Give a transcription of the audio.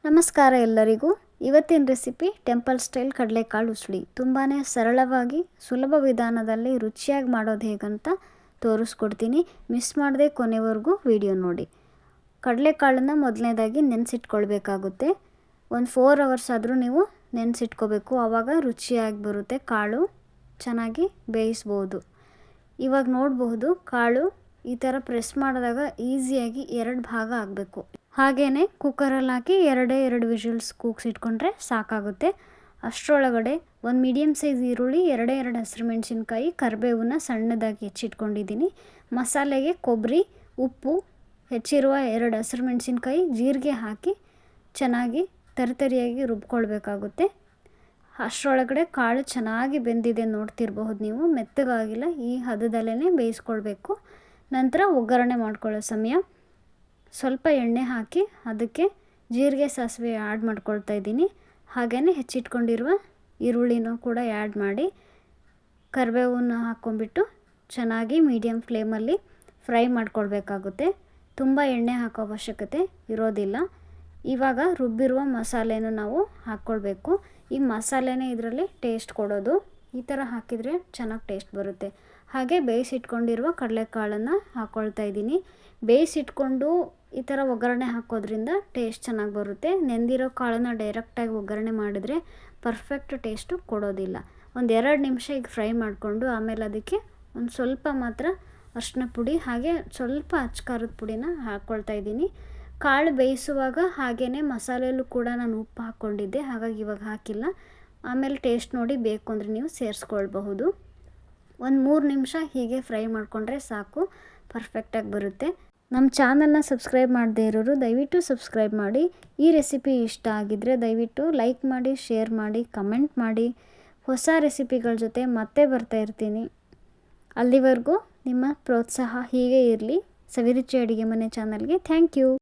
ನಮಸ್ಕಾರ ಎಲ್ಲರಿಗೂ. ಇವತ್ತಿನ ರೆಸಿಪಿ ಟೆಂಪಲ್ ಸ್ಟೈಲ್ ಕಡಲೆಕಾಳು ಉಸ್ಲಿ. ತುಂಬಾ ಸರಳವಾಗಿ ಸುಲಭ ವಿಧಾನದಲ್ಲಿ ರುಚಿಯಾಗಿ ಮಾಡೋದು ಹೇಗಂತ ತೋರಿಸ್ಕೊಡ್ತೀನಿ. ಮಿಸ್ ಮಾಡದೆ ಕೊನೆವರೆಗೂ ವಿಡಿಯೋ ನೋಡಿ. ಕಡಲೆಕಾಳನ್ನು ಮೊದಲನೇದಾಗಿ ನೆನೆಸಿಟ್ಕೊಳ್ಬೇಕಾಗುತ್ತೆ. ಒಂದು 4 ಅವರ್ಸ್ ಆದರೂ ನೀವು ನೆನೆಸಿಟ್ಕೋಬೇಕು. ಆವಾಗ ರುಚಿಯಾಗಿ ಬರುತ್ತೆ. ಕಾಳು ಚೆನ್ನಾಗಿ ಬೇಯಿಸ್ಬೋದು. ಇವಾಗ ನೋಡಬಹುದು ಕಾಳು ಈ ಥರ ಪ್ರೆಸ್ ಮಾಡಿದಾಗ ಈಸಿಯಾಗಿ 2 ಭಾಗ ಆಗಬೇಕು. ಹಾಗೆಯೇ ಕುಕ್ಕರಲ್ಲಿ ಹಾಕಿ 2 ವಿಷಲ್ಸ್ ಕೂಗಿಸಿಟ್ಕೊಂಡ್ರೆ ಸಾಕಾಗುತ್ತೆ. ಅಷ್ಟರೊಳಗಡೆ ಒಂದು ಮೀಡಿಯಮ್ ಸೈಜ್ ಈರುಳ್ಳಿ, 2 ಹಸಿರುಮೆಣಸಿನ್ಕಾಯಿ, ಕರಿಬೇವನ್ನ ಸಣ್ಣದಾಗಿ ಹೆಚ್ಚಿಟ್ಕೊಂಡಿದ್ದೀನಿ. ಮಸಾಲೆಗೆ ಕೊಬ್ಬರಿ, ಉಪ್ಪು, ಹೆಚ್ಚಿರುವ 2 ಹಸಿರುಮೆಣಸಿನ್ಕಾಯಿ, ಜೀರಿಗೆ ಹಾಕಿ ಚೆನ್ನಾಗಿ ತರಿತರಿಯಾಗಿ ರುಬ್ಕೊಳ್ಬೇಕಾಗುತ್ತೆ. ಅಷ್ಟರೊಳಗಡೆ ಕಾಳು ಚೆನ್ನಾಗಿ ಬೆಂದಿದೆ ನೋಡ್ತಿರಬಹುದು ನೀವು. ಮೆತ್ತಗಾಗಿಲ್ಲ, ಈ ಹದದಲ್ಲೇ ಬೇಯಿಸ್ಕೊಳ್ಬೇಕು. ನಂತರ ಒಗ್ಗರಣೆ ಮಾಡ್ಕೊಳ್ಳೋ ಸಮಯ ಸ್ವಲ್ಪ ಎಣ್ಣೆ ಹಾಕಿ ಅದಕ್ಕೆ ಜೀರಿಗೆ ಸಾಸಿವೆ ಆ್ಯಡ್ ಮಾಡ್ಕೊಳ್ತಾ ಇದ್ದೀನಿ. ಹಾಗೆಯೇ ಹೆಚ್ಚಿಟ್ಕೊಂಡಿರುವ ಈರುಳ್ಳಿನೂ ಕೂಡ ಆ್ಯಡ್ ಮಾಡಿ ಕರಿಬೇವನ್ನು ಹಾಕ್ಕೊಂಡ್ಬಿಟ್ಟು ಚೆನ್ನಾಗಿ ಮೀಡಿಯಮ್ ಫ್ಲೇಮಲ್ಲಿ ಫ್ರೈ ಮಾಡ್ಕೊಳ್ಬೇಕಾಗುತ್ತೆ. ತುಂಬ ಎಣ್ಣೆ ಹಾಕೋ ಅವಶ್ಯಕತೆ ಇರೋದಿಲ್ಲ. ಇವಾಗ ರುಬ್ಬಿರುವ ಮಸಾಲೆಯನ್ನು ನಾವು ಹಾಕ್ಕೊಳ್ಬೇಕು. ಈ ಮಸಾಲೆನೇ ಇದರಲ್ಲಿ ಟೇಸ್ಟ್ ಕೊಡೋದು. ಈ ಥರ ಹಾಕಿದರೆ ಚೆನ್ನಾಗಿ ಟೇಸ್ಟ್ ಬರುತ್ತೆ. ಹಾಗೆ ಬೇಯಿಸಿಟ್ಕೊಂಡಿರುವ ಕಡಲೆಕಾಳನ್ನು ಹಾಕ್ಕೊಳ್ತಾ ಇದ್ದೀನಿ. ಬೇಯಿಸಿಟ್ಕೊಂಡು ಈ ಥರ ಒಗ್ಗರಣೆ ಹಾಕೋದ್ರಿಂದ ಟೇಸ್ಟ್ ಚೆನ್ನಾಗಿ ಬರುತ್ತೆ. ನೆಂದಿರೋ ಕಾಳನ್ನು ಡೈರೆಕ್ಟಾಗಿ ಒಗ್ಗರಣೆ ಮಾಡಿದರೆ ಪರ್ಫೆಕ್ಟ್ ಟೇಸ್ಟು ಕೊಡೋದಿಲ್ಲ. ಒಂದು 2 ನಿಮಿಷ ಈಗ ಫ್ರೈ ಮಾಡಿಕೊಂಡು ಆಮೇಲೆ ಅದಕ್ಕೆ ಒಂದು ಸ್ವಲ್ಪ ಮಾತ್ರ ಅರಿಶಿನ ಪುಡಿ ಹಾಗೆ ಸ್ವಲ್ಪ ಅಚ್ಕಾರದ ಪುಡಿನ ಹಾಕ್ಕೊಳ್ತಾ ಇದ್ದೀನಿ. ಕಾಳು ಬೇಯಿಸುವಾಗ ಹಾಗೆಯೇ ಮಸಾಲೆಯಲ್ಲೂ ಕೂಡ ನಾನು ಉಪ್ಪು ಹಾಕ್ಕೊಂಡಿದ್ದೆ, ಹಾಗಾಗಿ ಇವಾಗ ಹಾಕಿಲ್ಲ. ಆಮೇಲೆ ಟೇಸ್ಟ್ ನೋಡಿ ಬೇಕು ಅಂದರೆ ನೀವು ಸೇರಿಸ್ಕೊಳ್ಬಹುದು. ಒಂದು 3 ನಿಮಿಷ ಹೀಗೆ ಫ್ರೈ ಮಾಡಿಕೊಂಡ್ರೆ ಸಾಕು, ಪರ್ಫೆಕ್ಟಾಗಿ ಬರುತ್ತೆ. ನಮ್ಮ ಚಾನಲ್ನ ಸಬ್ಸ್ಕ್ರೈಬ್ ಮಾಡದೇ ಇರೋರು ದಯವಿಟ್ಟು ಸಬ್ಸ್ಕ್ರೈಬ್ ಮಾಡಿ. ಈ ರೆಸಿಪಿ ಇಷ್ಟ ಆಗಿದ್ದರೆ ದಯವಿಟ್ಟು ಲೈಕ್ ಮಾಡಿ, ಶೇರ್ ಮಾಡಿ, ಕಮೆಂಟ್ ಮಾಡಿ. ಹೊಸ ರೆಸಿಪಿಗಳ ಜೊತೆ ಮತ್ತೆ ಬರ್ತಾ ಇರ್ತೀನಿ. ಅಲ್ಲಿವರೆಗೂ ನಿಮ್ಮ ಪ್ರೋತ್ಸಾಹ ಹೀಗೆ ಇರಲಿ. ಸವಿರುಚಿ ಅಡುಗೆ ಮನೆ ಚಾನಲ್ಗೆ ಥ್ಯಾಂಕ್ ಯು.